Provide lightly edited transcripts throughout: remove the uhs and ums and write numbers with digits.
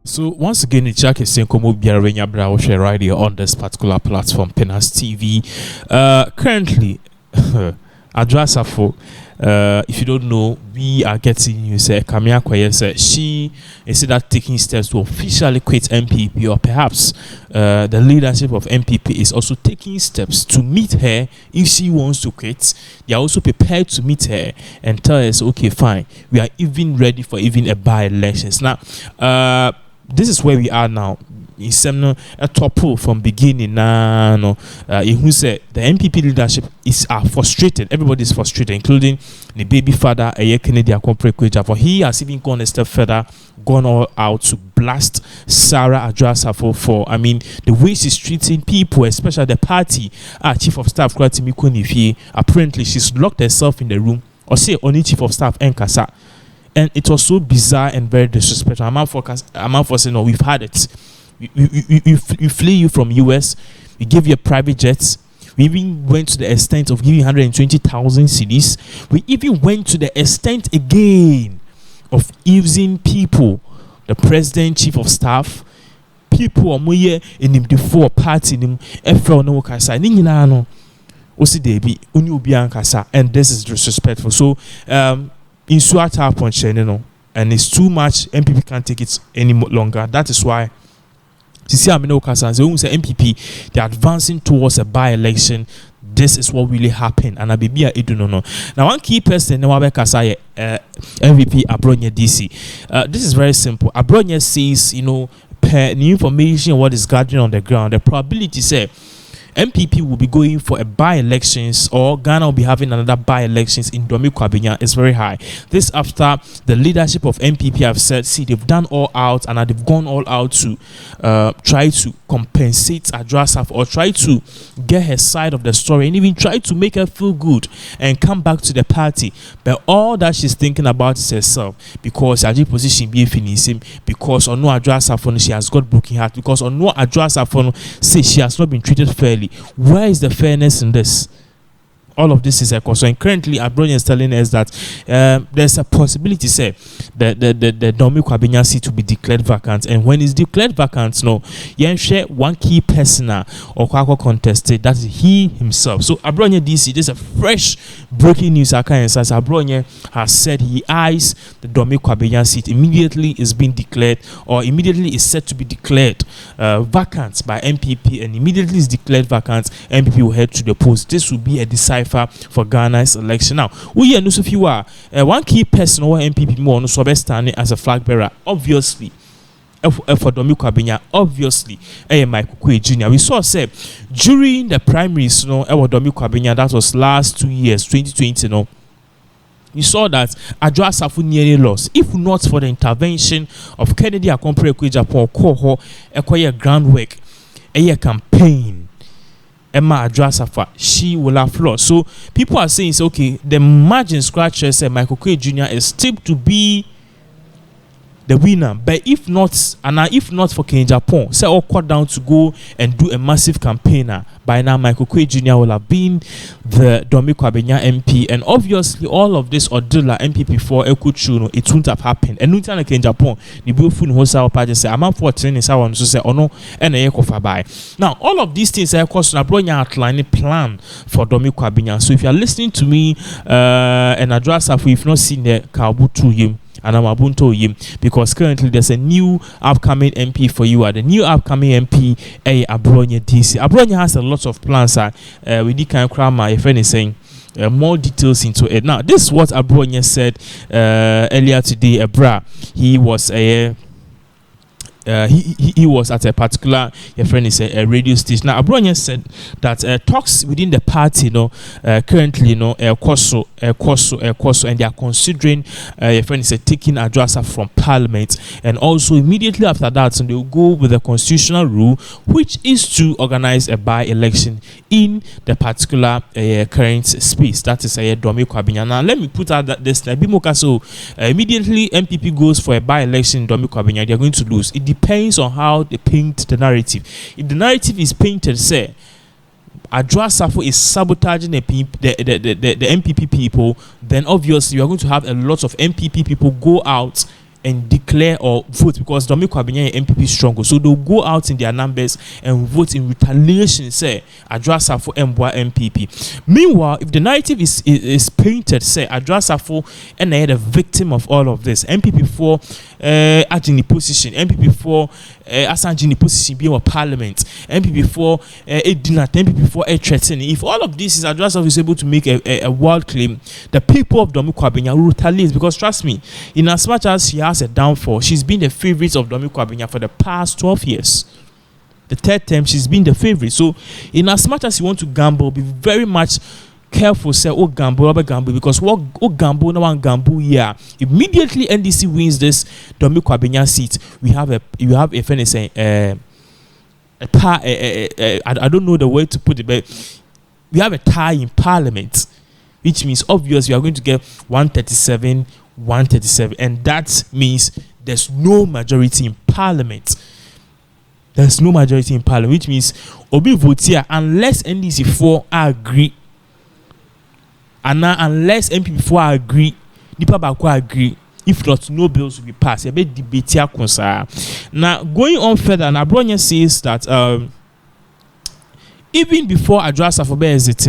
So once again, it's Jack Senkomo Biarenya Browsher right here on this particular platform, Pinax TV. Currently, Adwoa Sarfo, if you don't know, we are getting you say Kamia Kwaye said she is that taking steps to officially quit MPP, or perhaps the leadership of MPP is also taking steps to meet her if she wants to quit. They are also prepared to meet her and tell us, okay, fine, we are even ready for even a by-elections. Now, this is where we are now. In some a topple from beginning now. Who said the MPP leadership is frustrated. Everybody is frustrated, including the baby father, a Canadian corporate creature. For he has even gone a step further, gone all out to blast Sarah Adwoa Sarfo for, the way she's treating people, especially the party. Chief of Staff apparently she's locked herself in the room, or say only Chief of Staff and Kasa. And it was so bizarre and very disrespectful. I'm out for saying, no, we've had it. We flew you from US. We gave you a private jet. We even went to the extent of giving 120,000 CDs. We even went to the extent again of using people, the president, chief of staff, people in the four party and this is disrespectful. So in Suata Ponche, and it's too much. MPP can't take it any longer. That is why MPP, they're advancing towards a by-election. This is what really happened, and I be no. Now, one key person, MVP Abronye DC. This is very simple. Abronye says, per new information, what is gathering on the ground, the probability say MPP will be going for a by-elections, or Ghana will be having another by-elections in Kwabenya is very high. This after the leadership of MPP have said, see, they've done all out and they've gone all out to try to compensate Adwoa Sarfo, or try to get her side of the story and even try to make her feel good and come back to the party. But all that she's thinking about is herself, because her position be finishing, because on no Adwoa Sarfo she has got broken heart, because on no Adwoa Sarfo say she has not been treated fairly. Where is the fairness in this? All of this is a concern. Currently, Abronye is telling us that there's a possibility, say, the Kwabenya seat to be declared vacant, and when it's declared vacant, share one key person or contested, that is he himself. So Abronye DC, this is a fresh breaking news. Abronye has said he eyes the Kwabenya seat immediately is being declared, or immediately is set to be declared vacant by MPP, and immediately is declared vacant, MPP will head to the polls. This will be a decipher for Ghana's election. Now, we are if you are one key person or MPP more so best standing as a flag bearer, obviously. For Kwabenya, obviously, Michael Kwe Jr. We saw say during the primaries, Kwabenya, that was last 2 years, 2020, you saw that Adwoa Sarfo nearly lost. If not for the intervention of Kennedy Akompre Japan, Koho, a groundwork, a campaign. Emma Adwoa Sarfo, she will have lost. So people are saying, okay, the margin scratcher said Michael Kwe Jr. is tipped to be the winner. But if not for Ken Japan, say all cut down to go and do a massive campaign. By now, Michael Kwe Jr. will have been the Kwabenya MP, and obviously all of this ordeal MPP for Ekuchuno, it wouldn't have happened. And no time Ken Japan, the beautiful Hosa Paja say, I'm up for training, so on, so say, oh no, and a year by. Now, all of these things are cost Abronye outline plan for Kwabenya. So if you are listening to me, and Adwoa Sarfo, if not seen the Kabutu him. And I'm Ubuntu him, because currently there's a new upcoming MP for you. The new upcoming MP, Abronye DC. Abronye has a lot of plans. We did kind of cram my friend is saying more details into it. Now, this is what Abronye said earlier today. He was a he was at a particular friend is a radio station. Now Abronye said that talks within the party, currently, and they are considering your friend is taking Adwoa Sarfo from Parliament, and also immediately after that, they will go with the constitutional rule, which is to organize a by-election in the particular current space. That is Kwabenya. Now let me put out that this immediately MPP goes for a by-election in Kwabenya, they are going to lose. It depends on how they paint the narrative. If the narrative is painted, say Adwoa Sarfo is sabotaging the MPP people, then obviously you are going to have a lot of MPP people go out and declare or vote, because Domi Kwabenya MPP stronger, so they'll go out in their numbers and vote in retaliation, say Adwoa Sarfo Mbwa MPP. Meanwhile, if the narrative is painted, say Adwoa Sarfo and the victim of all of this, MPP for acting the position, MPP for assigning the position being a parliament, MPP for a dinner, MPP for a threatening. If all of this is Adwoa Sarfo is able to make a world claim, the people of Domi Kwabenya will retaliate, because trust me, in as much as she has a downfall, she's been the favorite of Domi Kwabenya for the past 12 years. The third term, she's been the favorite. So, in as much as you want to gamble, be very much careful. Say, oh gamble, because what gamble, no one gamble here. Immediately, NDC wins this Domi Kwabenya seat. You have a friend saying, I don't know the way to put it, but we have a tie in Parliament, which means obviously we are going to get 137, and that means there's no majority in Parliament. There's no majority in Parliament, which means Obi vote here unless NDC4 agree, and now unless MP4 agree, Nipa Bako agree. If not, no bills will be passed. A bit debate here. Now going on further, Abronye says that even before Adwoa Sarfo exits,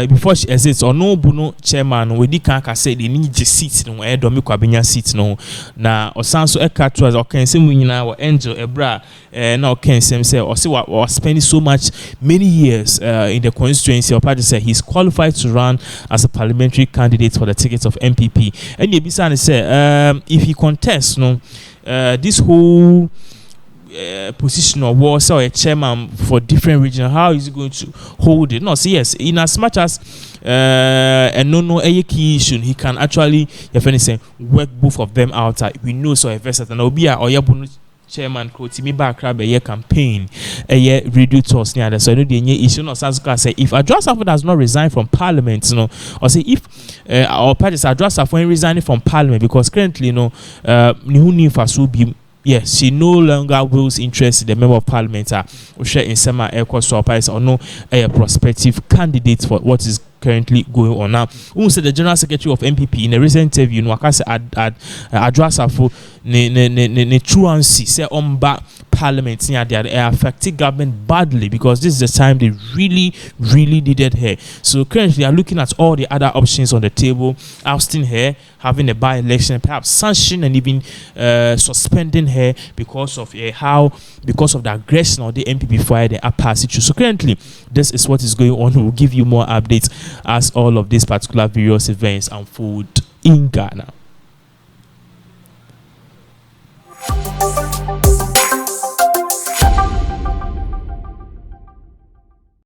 before she exits, or no Buno chairman, we can't say they need the seat, no, Domi Kwabenya seat, no. Now, or Sanso Ekatras, or can say we now Angel Ebra, now can say, or see what was spending so much many years in the constituency. Or party said he's qualified to run as a parliamentary candidate for the ticket of MPP. And Yebisani said, if he contests, this whole position or was or a chairman for different regions, how is he going to hold it? No, so yes, in as much as no a key issue, he can actually, if anything, work both of them out. We know so invested and Obia or Yabunu chairman Kotimi Bakra a year campaign a year radio tours near the so no the issue. No, Sansuka say if Adwoa Sarfo does not resign from Parliament, or say if our parties Adwoa Sarfo resigning from Parliament, because currently Nihuni Fasubi. Yes, she no longer wills interest in the member of parliament or share in summer air surprise or no a prospective candidate for what is currently going on now. Who said the general secretary of MPP in a recent interview, Wakase Adwoa Sarfo ne truancy say on back parliament near they are affecting government badly, because this is the time they really needed her. So currently they are looking at all the other options on the table, ousting her, having a by-election, perhaps sanction and even suspending her because of because of the aggression of the MPP fire the upper situation. So currently this is what is going on. We'll give you more updates as all of these particular various events unfold in Ghana.